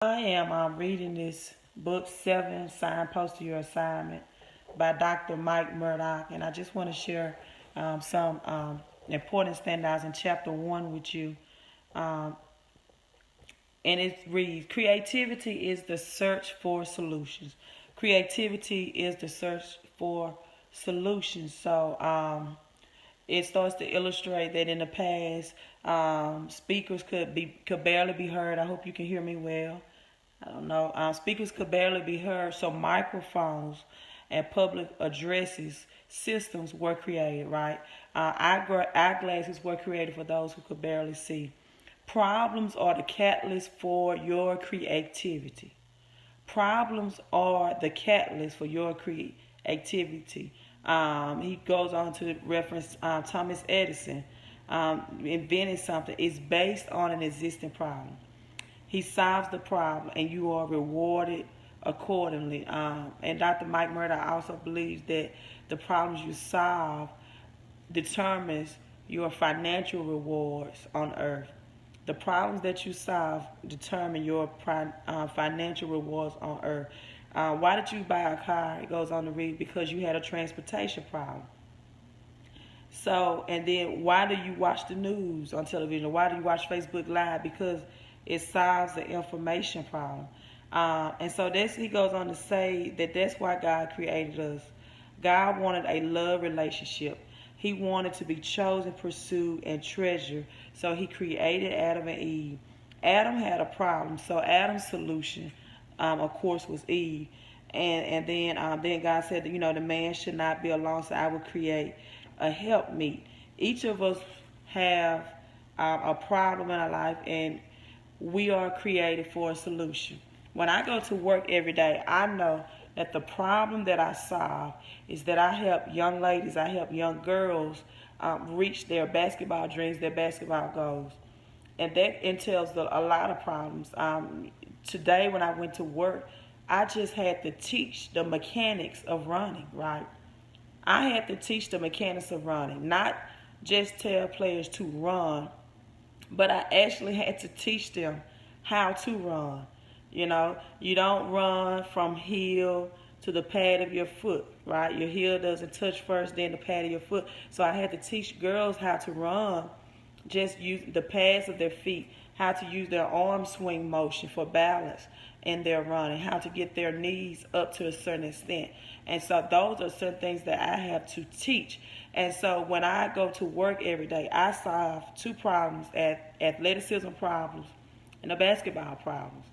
I am reading this book, Seven Signposts to Your Assignment by Dr. Mike Murdock, and I just want to share some important standouts in chapter 1 with you. Um, and it reads, creativity is the search for solutions. Creativity is the search for solutions. So it starts to illustrate that in the past, speakers could barely be heard. I hope you can hear me well. I don't know. Speakers could barely be heard, so microphones and public addresses systems were created, right? Eyeglasses were created for those who could barely see. Problems are the catalyst for your creativity. Problems are the catalyst for your creativity. He goes on to reference Thomas Edison inventing something. It's based on an existing problem. He solves the problem, and you are rewarded accordingly. And Dr. Mike Murdock also believes that the problems you solve determines your financial rewards on earth. The problems that you solve determine your financial rewards on earth. Why did you buy a car? It goes on to read, because you had a transportation problem. So, and then why do you watch the news on television? Why do you watch Facebook Live? Because it solves the information problem. And so he goes on to say that that's why God created us. God wanted a love relationship. He wanted to be chosen, pursued, and treasured. So he created Adam and Eve. Adam had a problem, so Adam's solution, of course, was Eve. And then God said that, the man should not be alone, so I will create a helpmeet. Each of us have a problem in our life, and we are created for a solution. When I go to work every day, I know that the problem that I solve is that I help young ladies, I help young girls reach their basketball dreams, their basketball goals. And that entails a lot of problems. Today when I went to work, I just had to teach the mechanics of running, right? I had to teach the mechanics of running, not just tell players to run, but I actually had to teach them how to run. You don't run from heel to the pad of your foot, right? Your heel doesn't touch first, then the pad of your foot. So I had to teach girls how to run, just use the pads of their feet, how to use their arm swing motion for balance in their running, how to get their knees up to a certain extent. And so those are certain things that I have to teach. And so when I go to work every day, I solve two problems, athleticism problems and the basketball problems.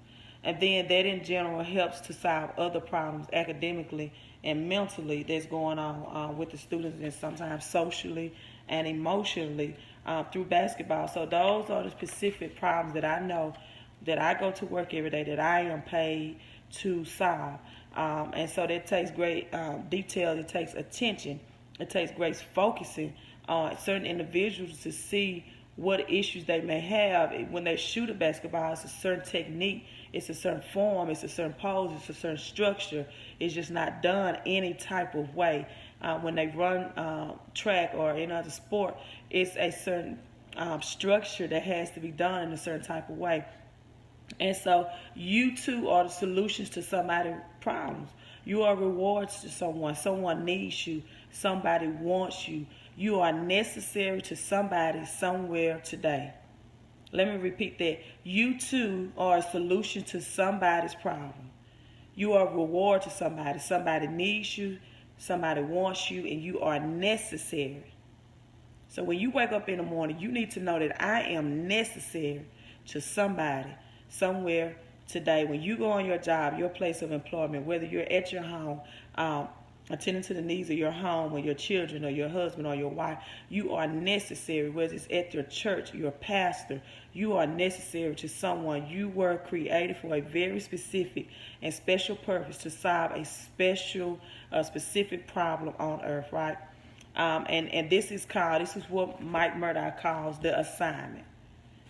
And then that in general helps to solve other problems academically and mentally that's going on with the students, and sometimes socially and emotionally through basketball. So those are the specific problems that I know that I go to work every day that I am paid to solve. And so that takes great detail. It takes attention. It takes great focusing on certain individuals to see what issues they may have. When they shoot a basketball, it's a certain technique, it's a certain form, it's a certain pose, it's a certain structure. It's just not done any type of way. When they run track or any other sport, it's a certain structure that has to be done in a certain type of way. And so you too are the solutions to somebody's problems. You are rewards to someone. Someone needs you. Somebody wants you. You are necessary to somebody somewhere today. Let me repeat that. You too are a solution to somebody's problem. You are a reward to somebody. Somebody needs you. Somebody wants you, and you are necessary. So when you wake up in the morning, you need to know that I am necessary to somebody somewhere today. When you go on your job, your place of employment, whether you're at your home, attending to the needs of your home or your children or your husband or your wife, you are necessary. Whether it's at your church, your pastor, you are necessary to someone. You were created for a very specific and special purpose to solve a specific problem on earth, right? And this is what Mike Murdock calls the assignment.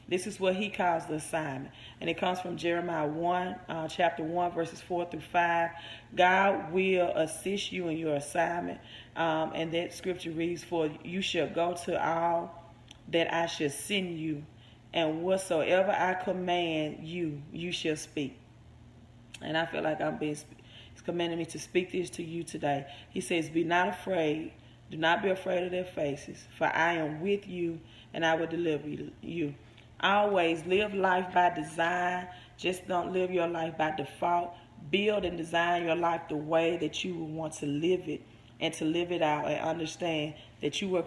This is what he calls the assignment. And it comes from Jeremiah 1, chapter 1, verses 4 through 5. God will assist you in your assignment. And that scripture reads, for you shall go to all that I shall send you, and whatsoever I command you, you shall speak. And I feel like He's commanding me to speak this to you today. He says, be not afraid. Do not be afraid of their faces, for I am with you and I will deliver you. Always live life by design. Just don't live your life by default. Build and design your life the way that you want to live it, and to live it out, and understand that you were